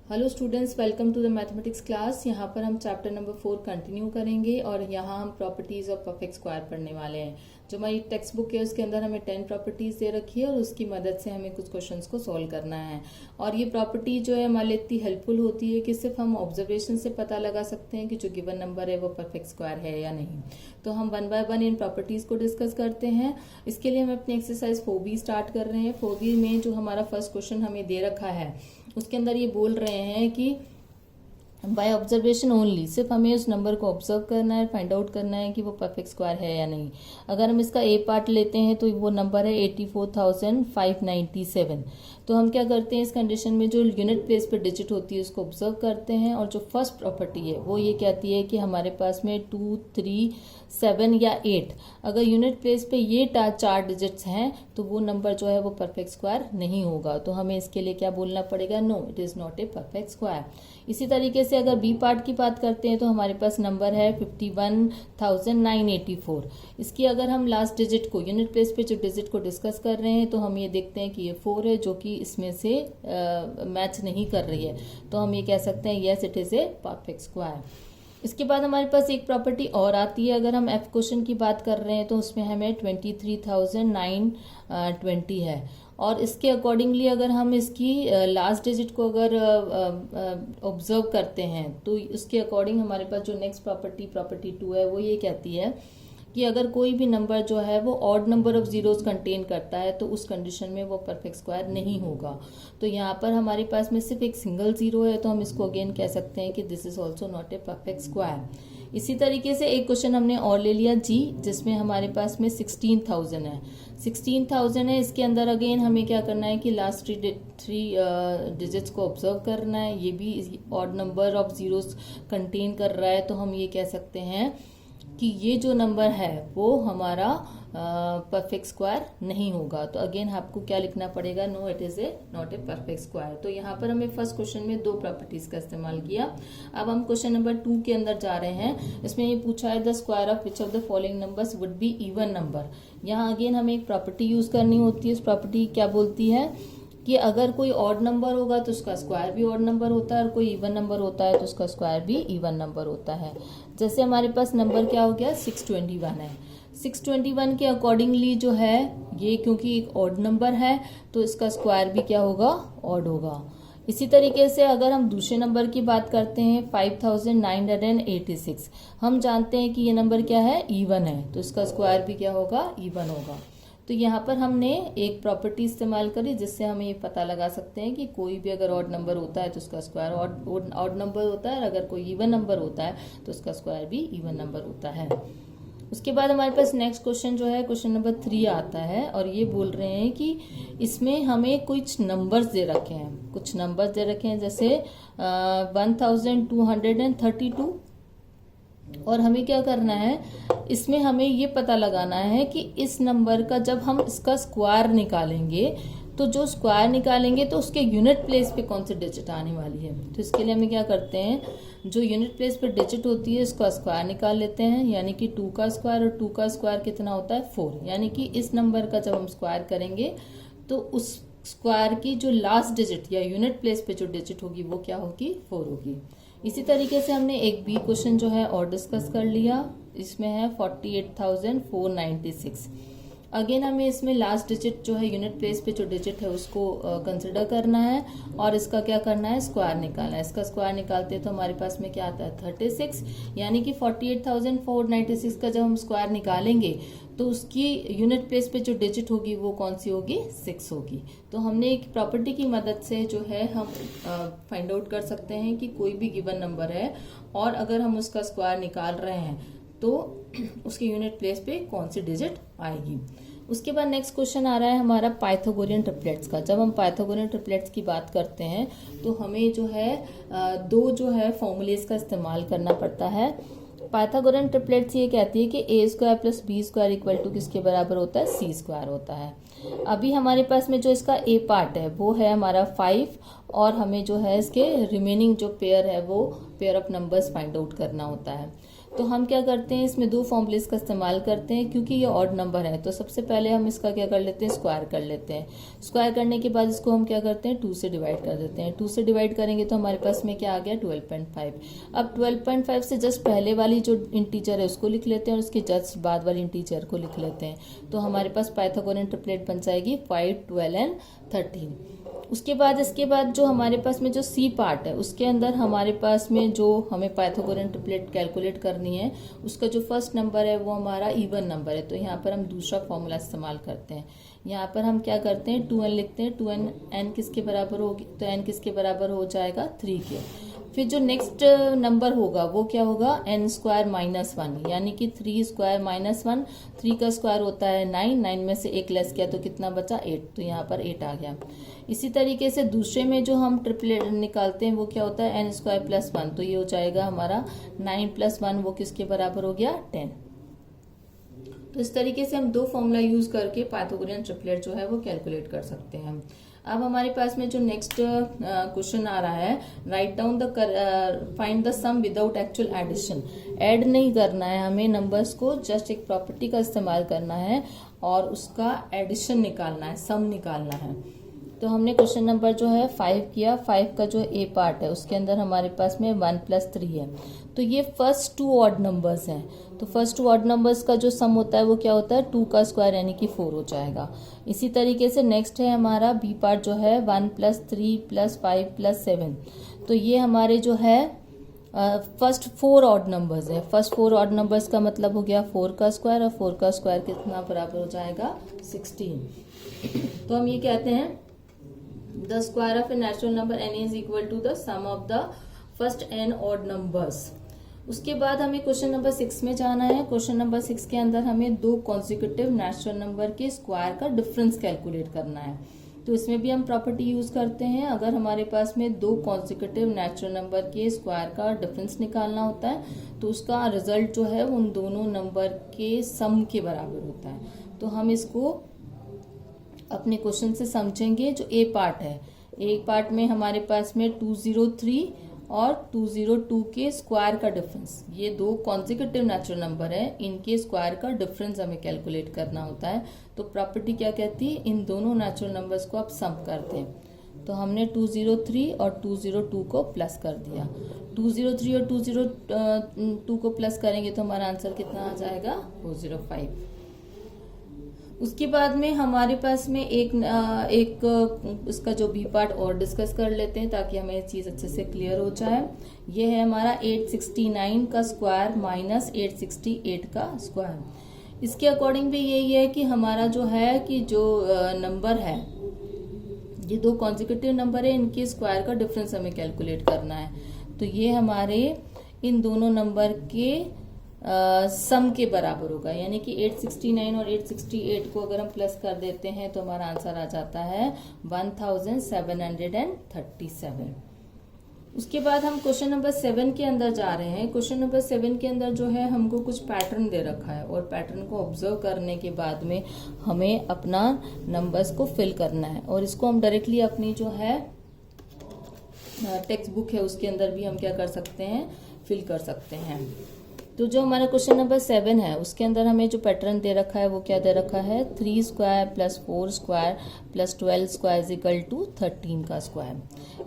Hello students, welcome to the mathematics class. यहाँ पर हम चैप्टर नंबर 4 कंटिन्यू करेंगे और यहाँ हम प्रॉपर्टीज ऑफ परफेक्ट स्क्वायर पढ़ने वाले हैं। जो हमारी टेक्स्ट बुक है उसके अंदर हमें 10 प्रॉपर्टीज दे रखी है और उसकी मदद से हमें कुछ क्वेश्चंस को सॉल्व करना है। और ये प्रॉपर्टी जो है हमारे लिए इतनी हेल्पफुल होती है कि सिर्फ हम ऑब्जर्वेशन से पता लगा सकते हैं कि जो गिवन नंबर है वो परफेक्ट स्क्वायर है या नहीं। तो हम 1 बाय 1 इन प्रॉपर्टीज को डिस्कस करते हैं। इसके लिए हम अपनी एक्सरसाइज 4B स्टार्ट कर रहे हैं। 4B में जो हमारा फर्स्ट क्वेश्चन हमें दे रखा है उसके अंदर ये बोल रहे हैं कि बाय ऑब्जर्वेशन ओनली, सिर्फ हमें उस नंबर को ऑब्जर्व करना है, फाइंड आउट करना है कि वो परफेक्ट स्क्वायर है या नहीं। अगर हम इसका ए पार्ट लेते हैं तो वो नंबर है 84,597। तो हम क्या करते हैं, इस कंडीशन में जो यूनिट प्लेस पे डिजिट होती है उसको ऑब्जर्व करते हैं। और जो फर्स्ट प्रॉपर्टी है वो ये कहती है कि हमारे पास में 2, 3, 7 या 8 अगर यूनिट प्लेस पे ये 4 डिजिट्स हैं तो वो नंबर जो है वो परफेक्ट स्क्वायर नहीं होगा। तो हमें इसके लिए क्या बोलना पड़ेगा, no it is not a perfect square. इसी तरीके से अगर बी पार्ट की बात करते हैं तो हमारे पास नंबर है 51,984। इसकी अगर हम लास्ट डिजिट को, यूनिट प्लेस पे जो डिजिट को डिस्कस कर रहे हैं तो हम ये देखते हैं कि ये 4 है जो कि इसमें से मैच नहीं कर रही है। तो हम ये कह सकते हैं yes it is A perfect square. इसके बाद हमारे पास एक प्रॉपर्टी और आती है। अगर हम एफ क्वेश्चन की बात कर रहे हैं तो उसमें हमें 23,920 है और इसके अकॉर्डिंगली अगर हम इसकी लास्ट डिजिट को अगर ऑब्जर्व करते हैं तो उसके अकॉर्डिंग हमारे पास जो नेक्स्ट प्रॉपर्टी 2 है वो ये कहती है कि अगर कोई भी नंबर जो है वो odd number of zeros contain करता है तो उस कंडीशन में वो परफेक्ट स्क्वायर नहीं होगा। तो यहाँ पर हमारे पास में सिर्फ एक सिंगल जीरो है तो हम इसको अगेन कह सकते हैं कि this is also not a perfect square. इसी तरीके से एक क्वेश्चन हमने और ले लिया जी, जिसमें हमारे पास में 16,000 है। 16,000 है, इसके अंदर अगेन हमें क्या करना है कि लास्ट थ्री डिजिट्स को ऑब्जर्व करना है। ये भी odd number of zeros contain कर रहा है तो हम ये कह सकते हैं कि ये जो नंबर है वो हमारा परफेक्ट स्क्वायर नहीं होगा। तो अगेन आपको क्या लिखना पड़ेगा, no it is a not a perfect square. तो यहाँ पर हमें फर्स्ट क्वेश्चन में 2 प्रॉपर्टीज का इस्तेमाल किया। अब हम क्वेश्चन नंबर 2 के अंदर जा रहे हैं। इसमें ये पूछा है the square of which of the following numbers would be even number. यहाँ अगेन हमें एक प्रॉपर्टी यूज करनी होती है। इस प्रॉपर्टी क्या बोलती है कि अगर कोई ऑड नंबर होगा तो उसका स्क्वायर भी ऑड नंबर होता है और कोई इवन नंबर होता है तो उसका स्क्वायर भी इवन नंबर होता है। जैसे हमारे पास नंबर क्या हो गया, 621 है। 621 के अकॉर्डिंगली जो है ये क्योंकि एक ऑड नंबर है तो इसका स्क्वायर भी क्या होगा, ऑड होगा। इसी तरीके से अगर हम दूसरे नंबर की बात करते हैं 5,986, हम जानते हैं कि ये नंबर क्या है, इवन है, तो इसका स्क्वायर भी क्या होगा, इवन होगा। तो यहाँ पर हमने एक प्रॉपर्टी इस्तेमाल करी जिससे हमें ये पता लगा सकते हैं कि कोई भी अगर ऑड नंबर होता है तो उसका स्क्वायर ऑड नंबर होता है और अगर कोई इवन नंबर होता है तो उसका स्क्वायर भी इवन नंबर होता है। उसके बाद हमारे पास नेक्स्ट क्वेश्चन जो है क्वेश्चन नंबर 3 आता है और ये बोल रहे हैं कि इसमें हमें कुछ नंबर्स दे रखे हैं, जैसे 1232 और हमें क्या करना है, इसमें हमें ये पता लगाना है कि इस नंबर का जब हम इसका स्क्वायर निकालेंगे तो जो स्क्वायर निकालेंगे तो उसके यूनिट प्लेस पे कौन सी डिजिट आने वाली है। तो इसके लिए हमें क्या करते हैं, जो यूनिट प्लेस पे डिजिट होती है उसका स्क्वायर निकाल लेते हैं, यानी कि 2 का स्क्वायर, और 2 का स्क्वायर कितना होता है, 4। यानी कि इस नंबर का जब हम स्क्वायर करेंगे तो उस स्क्वायर की जो लास्ट डिजिट या यूनिट प्लेस पे जो डिजिट होगी वो क्या होगी, 4 होगी। इसी तरीके से हमने एक बी क्वेश्चन जो है और डिस्कस कर लिया। इसमें है 48,496। अगेन हमें इसमें लास्ट डिजिट जो है यूनिट प्लेस पे जो डिजिट है उसको कंसिडर करना है और इसका क्या करना है, स्क्वायर निकालना है। इसका स्क्वायर निकालते हैं तो हमारे पास में क्या आता है, 36। यानी कि 48,496 का जब हम स्क्वायर निकालेंगे तो उसकी यूनिट प्लेस पे जो डिजिट होगी वो कौन सी होगी, 6 होगी। तो हमने एक प्रॉपर्टी की मदद से जो है हम फाइंड आउट कर सकते हैं कि कोई भी गिवन नंबर है और अगर हम उसका स्क्वायर निकाल रहे हैं तो उसके यूनिट प्लेस पे कौन सी डिजिट आएगी। उसके बाद नेक्स्ट क्वेश्चन आ रहा है हमारा पाइथागोरियन ट्रिपलेट्स का। जब हम पाइथागोरियन ट्रिपलेट्स की बात करते हैं तो हमें जो है 2 जो है फॉर्मूलेज का इस्तेमाल करना पड़ता है। पाइथागोरियन ट्रिपलेट्स ये कहती है कि a² + b² इक्वल टू किसके बराबर होता है, c² होता है। अभी हमारे पास में जो इसका a पार्ट है वो है हमारा 5 और हमें जो है इसके रिमेनिंग जो पेयर है वो pair of numbers find out करना होता है। तो हम क्या करते हैं, इसमें दो फॉर्मूलेस का इस्तेमाल करते हैं क्योंकि ये ऑड नंबर है। तो सबसे पहले हम इसका क्या कर लेते हैं, स्क्वायर कर लेते हैं। स्क्वायर करने के बाद इसको हम क्या करते हैं, 2 से डिवाइड कर देते हैं। 2 से डिवाइड करेंगे तो हमारे पास में क्या आ गया, 12.5। अब 12.5 से जस्ट पहले वाली जो इंटीजर है उसको लिख लेते हैं और उसके जस्ट बाद वाली इंटीजर को लिख लेते हैं। तो हमारे पास पाइथागोरियन ट्रिपलेट बन जाएगी 5, 12 एंड 13। उसके बाद इसके बाद जो हमारे पास में जो सी पार्ट है उसके अंदर हमारे पास में जो हमें पाइथागोरियन ट्रिपलेट कैलकुलेट करनी है, उसका जो फर्स्ट नंबर है वो हमारा इवन नंबर है। तो यहाँ पर हम दूसरा फॉर्मूला इस्तेमाल करते हैं। यहाँ पर हम क्या करते हैं, 2n लिखते हैं। 2n n किसके बराबर होगी, तो n किसके बराबर हो जाएगा, 3 के। फिर जो नेक्स्ट नंबर होगा वो क्या होगा, n स्क्वायर माइनस 1, यानी कि 3 स्क्वायर माइनस 1। 3 का स्क्वायर होता है 9, 9 में से 1 लेस किया तो कितना बचा, 8। तो यहाँ पर 8 आ गया। इसी तरीके से दूसरे में जो हम ट्रिपलेट निकालते हैं वो क्या होता है, n स्क्वायर प्लस 1। तो ये हो जाएगा हमारा 9 प्लस 1, वो किसके बराबर हो गया, 10। तो इस तरीके से हम दो फॉर्मूला यूज करके पाइथागोरियन ट्रिपलेट जो है वो कैलकुलेट कर सकते हैं। अब हमारे पास में जो नेक्स्ट क्वेश्चन आ रहा है, write down the find the sum without actual addition. Add नहीं करना है हमें नंबर्स को, जस्ट एक प्रॉपर्टी का इस्तेमाल करना है और उसका एडिशन निकालना है, सम निकालना है। तो हमने क्वेश्चन नंबर जो है 5 किया। 5 का जो ए पार्ट है उसके अंदर हमारे पास में 1 + 3 है। तो ये फर्स्ट 2 ऑड नंबर्स हैं। तो फर्स्ट 2 ऑड नंबर्स का जो सम होता है वो क्या होता है, 2 का स्क्वायर यानी कि 4 हो जाएगा। इसी तरीके से नेक्स्ट है हमारा बी पार्ट जो है 1 + 3 + 5 + 7। तो ये हमारे जो है फर्स्ट 4 ऑड नंबर्स है। फर्स्ट 4 ऑड नंबर्स का मतलब हो गया 4 का स्क्वायर, और 4 का स्क्वायर कितना बराबर हो जाएगा, 16। तो हम ये कहते हैं the square of a natural number n is equal to the sum of the first n odd numbers। उसके बाद हमें क्वेश्चन नंबर 6 में जाना है। क्वेश्चन नंबर 6 के अंदर हमें दो कॉन्सिक्यूटिव नेचुरल नंबर के स्क्वायर का डिफरेंस कैलकुलेट करना है। तो इसमें भी हम प्रॉपर्टी यूज करते हैं। अगर हमारे पास में दो कॉन्सिक्यूटिव नेचुरल नंबर के स्क्वायर का डिफरेंस निकालना होता है तो उसका रिजल्ट जो है उन दोनों नंबर के सम के बराबर होता है। तो हम इसको अपने क्वेश्चन से समझेंगे। जो ए पार्ट है, एक पार्ट में हमारे पास में 203 और 202 के स्क्वायर का डिफरेंस, ये दो कॉन्सिक्यूटिव नेचुरल नंबर है, इनके स्क्वायर का डिफरेंस हमें कैलकुलेट करना होता है। तो प्रॉपर्टी क्या कहती है, इन दोनों नेचुरल नंबर्स को आप सम करते हैं। तो हमने 203 और 202 को प्लस कर दिया। 203 और 202 को प्लस करेंगे तो हमारा आंसर कितना आ जाएगा, 405। उसके बाद में हमारे पास में एक इसका जो बी पार्ट और डिस्कस कर लेते हैं ताकि हमें ये चीज अच्छे से क्लियर हो जाए। ये है हमारा 869 का स्क्वायर माइनस 868 का स्क्वायर। इसके अकॉर्डिंग भी यही है कि हमारा जो है कि जो नंबर है, ये दो कॉन्सिक्यूटिव नंबर है, इनके स्क्वायर का डिफरेंस हमें कैलकुलेट करना है। तो ये हमारे इन दोनों नंबर के सम के बराबर होगा, यानी कि 869 और 868 को अगर हम प्लस कर देते हैं तो हमारा आंसर आ जाता है 1737। उसके बाद हम क्वेश्चन नंबर 7 के अंदर जा रहे हैं। क्वेश्चन नंबर 7 के अंदर जो है हमको कुछ पैटर्न दे रखा है और पैटर्न को ऑब्जर्व करने के बाद में हमें अपना नंबर्स को फिल करना है और इसको हम डायरेक्टली अपनी जो है टेक्स्ट बुक है उसके अंदर भी हम क्या कर सकते हैं, फिल कर सकते हैं। तो जो हमारा क्वेश्चन नंबर 7 है उसके अंदर हमें जो पैटर्न दे रखा है वो क्या दे रखा है, 3 square plus 4 square plus 12 square is equal to 13 का स्क्वायर।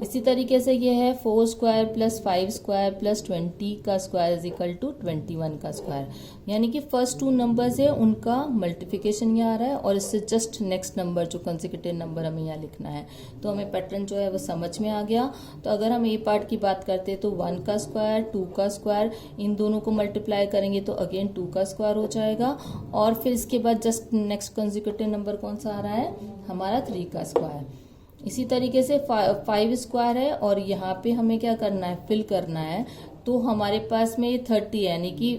इसी तरीके से ये है 4 स्क्वायर प्लस 5 स्क्वायर प्लस 20 का स्क्वायर इज इक्वल टू 21 का स्क्वायर। यानी कि फर्स्ट 2 नंबर्स है उनका मल्टीप्लिकेशन यहाँ आ रहा है और इससे जस्ट नेक्स्ट नंबर जो कंसेक्यूटिव नंबर हमें यहाँ लिखना है। तो हमें पैटर्न जो है वो समझ में आ गया। तो अगर हम ए पार्ट की बात करते हैं तो 1 का स्क्वायर 2 का स्क्वायर, इन दोनों को मल्टीप्लाई करेंगे तो अगेन 2 का स्क्वायर हो जाएगा और फिर इसके बाद जस्ट नेक्स्ट कंसेक्यूटिव नंबर कौन सा आ रहा है, हमारा 3 का स्क्वायर। इसी तरीके से 5 स्क्वायर है और यहाँ पे हमें क्या करना है, फिल करना है। तो हमारे पास में ये 30 है, यानी कि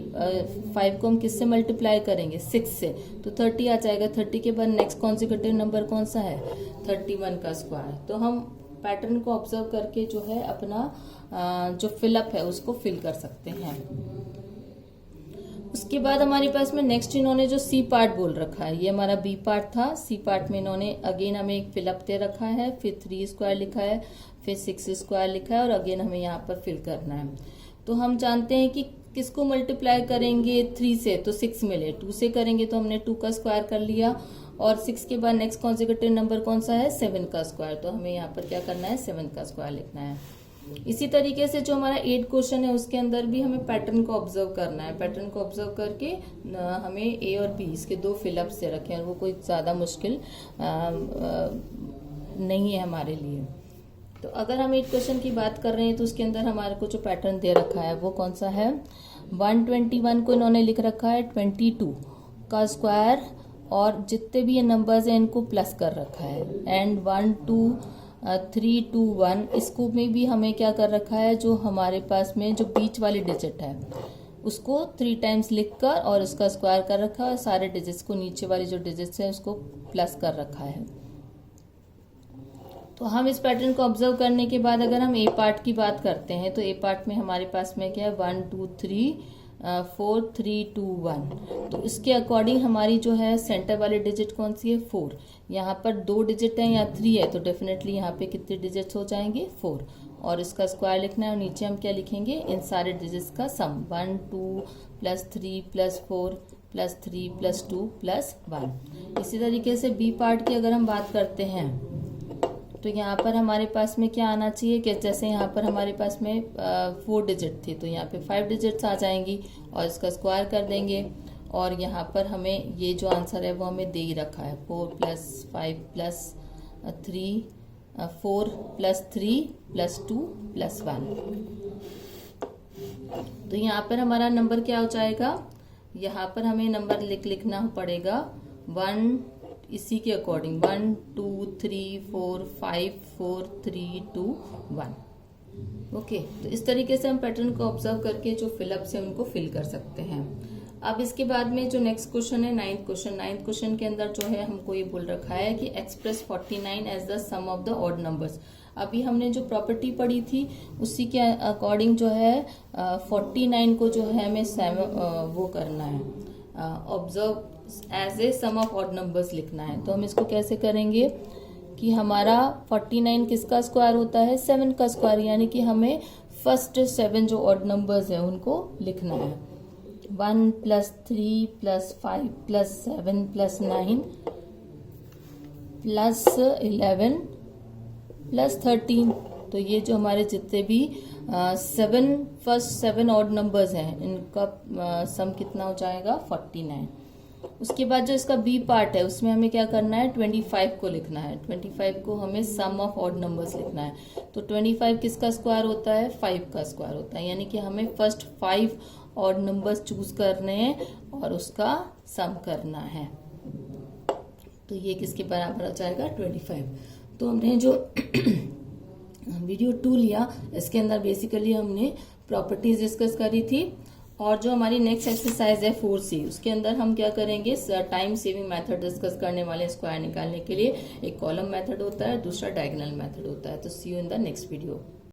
5 को हम किससे मल्टीप्लाई करेंगे, 6 से, तो 30 आ जाएगा। 30 के बाद नेक्स्ट कॉन्सिक्यूटिव नंबर कौन सा है, 31 का स्क्वायर। तो हम पैटर्न को ऑब्जर्व करके जो है अपना जो फिलअप है उसको फिल कर सकते हैं। उसके बाद हमारे पास में नेक्स्ट इन्होंने जो सी पार्ट बोल रखा है, ये हमारा बी पार्ट था। सी पार्ट में इन्होंने अगेन हमें एक फिलअप दे रखा है, फिर 3 स्क्वायर लिखा है, फिर 6 स्क्वायर लिखा है और अगेन हमें यहाँ पर फिल करना है। तो हम जानते हैं कि किसको मल्टीप्लाई करेंगे 3 से, तो 6 मिले। 2 से करेंगे तो हमने 2 का स्क्वायर कर लिया, और 6 के बाद नेक्स्ट कॉन्सेक्यूटिव नंबर कौन सा है, 7 का स्क्वायर, तो हमें यहाँ पर क्या करना है, 7 का स्क्वायर लिखना है। इसी तरीके से जो हमारा 8 क्वेश्चन है उसके अंदर भी हमें पैटर्न को ऑब्जर्व करना है। पैटर्न को ऑब्जर्व करके हमें ए और बी इसके 2 फिलअप से रखें, और वो कोई ज्यादा मुश्किल नहीं है हमारे लिए। तो अगर हम 8 क्वेश्चन की बात कर रहे हैं तो उसके अंदर हमारे को जो पैटर्न दे रखा है वो कौन सा है, 121 को इन्होंने लिख रखा है 22 का स्क्वायर, और जितने भी ये नंबर्स हैं इनको प्लस कर रखा है, एंड 1 2 3 2 1 इसको में भी हमें क्या कर रखा है, जो हमारे पास में जो बीच वाली डिजिट है उसको 3 टाइम्स लिखकर और उसका स्क्वायर कर रखा है, सारे डिजिट्स को नीचे वाली जो डिजिट्स है उसको प्लस कर रखा है। तो हम इस पैटर्न को ऑब्जर्व करने के बाद अगर हम ए पार्ट की बात करते हैं तो ए पार्ट में हमारे पास में क्या है, 1 2 3 4 3 2 1। तो इसके अकॉर्डिंग हमारी जो है सेंटर वाली डिजिट कौन सी है, 4। यहाँ पर 2 डिजिट है या 3 है, तो डेफिनेटली यहाँ पे कितने डिजिट्स हो जाएंगे, 4, और इसका स्क्वायर लिखना है। और नीचे हम क्या लिखेंगे, इन सारे डिजिट्स का सम, 1 2 + 3 + 4 + 3 + 2 + 1। इसी तरीके से बी पार्ट की अगर हम बात करते हैं तो यहाँ पर हमारे पास में क्या आना चाहिए कि जैसे यहाँ पर हमारे पास में 4 डिजिट थी, तो यहाँ पे 5 डिजिट्स आ जाएंगी और इसका स्क्वायर कर देंगे। और यहाँ पर हमें ये जो आंसर है वो हमें दे ही रखा है, 4 + 5 + 3 4 + 3 + 2 + 1। तो यहाँ पर हमारा नंबर क्या हो जाएगा, यहाँ पर हमें नंबर लिखना पड़ेगा 1 इसी के अकॉर्डिंग, 1 2 3 4 5 4 3 2 1। ओके, तो इस तरीके से हम पैटर्न को ऑब्जर्व करके जो फिलअप्स है उनको फिल कर सकते हैं। अब इसके बाद में जो नेक्स्ट क्वेश्चन है, 9th क्वेश्चन के अंदर जो है हमको ये बोल रखा है कि express 49 as the sum of the odd numbers. अभी हमने जो प्रॉपर्टी पढ़ी थी उसी के अकॉर्डिंग जो है 49 को जो है हमें वो करना है, observe as a sum of odd numbers लिखना है। तो हम इसको कैसे करेंगे कि हमारा 49 किसका स्क्वायर होता है, 7 का स्क्वायर, यानी कि हमें फर्स्ट 7 जो ऑड नंबर्स है उनको लिखना है। 1 + 3 + 5 + 7 + 9 + 11 + 13। तो ये जो हमारे जितने भी फर्स्ट 7 ऑड नंबर्स हैं इनका सम कितना हो जाएगा, 49। उसके बाद जो इसका बी पार्ट है उसमें हमें क्या करना है, 25 को लिखना है। 25 को हमें सम ऑफ ऑड नंबर्स लिखना है। तो 25 किसका स्क्वायर होता है, 5 का स्क्वायर होता है, यानी कि हमें फर्स्ट 5 ऑड नंबर्स चूज करने हैं और उसका सम करना है। तो ये किसके बराबर हो जाएगा, 25। तो हमने जो वीडियो 2 लिया इसके अंदर बेसिकली हमने प्रॉपर्टीज डिस्कस करी थी, और जो हमारी नेक्स्ट एक्सरसाइज है 4C उसके अंदर हम क्या करेंगे, टाइम सेविंग मेथड डिस्कस करने वाले। स्क्वायर निकालने के लिए एक कॉलम मेथड होता है, दूसरा डायगोनल मेथड होता है। तो see you in the next video.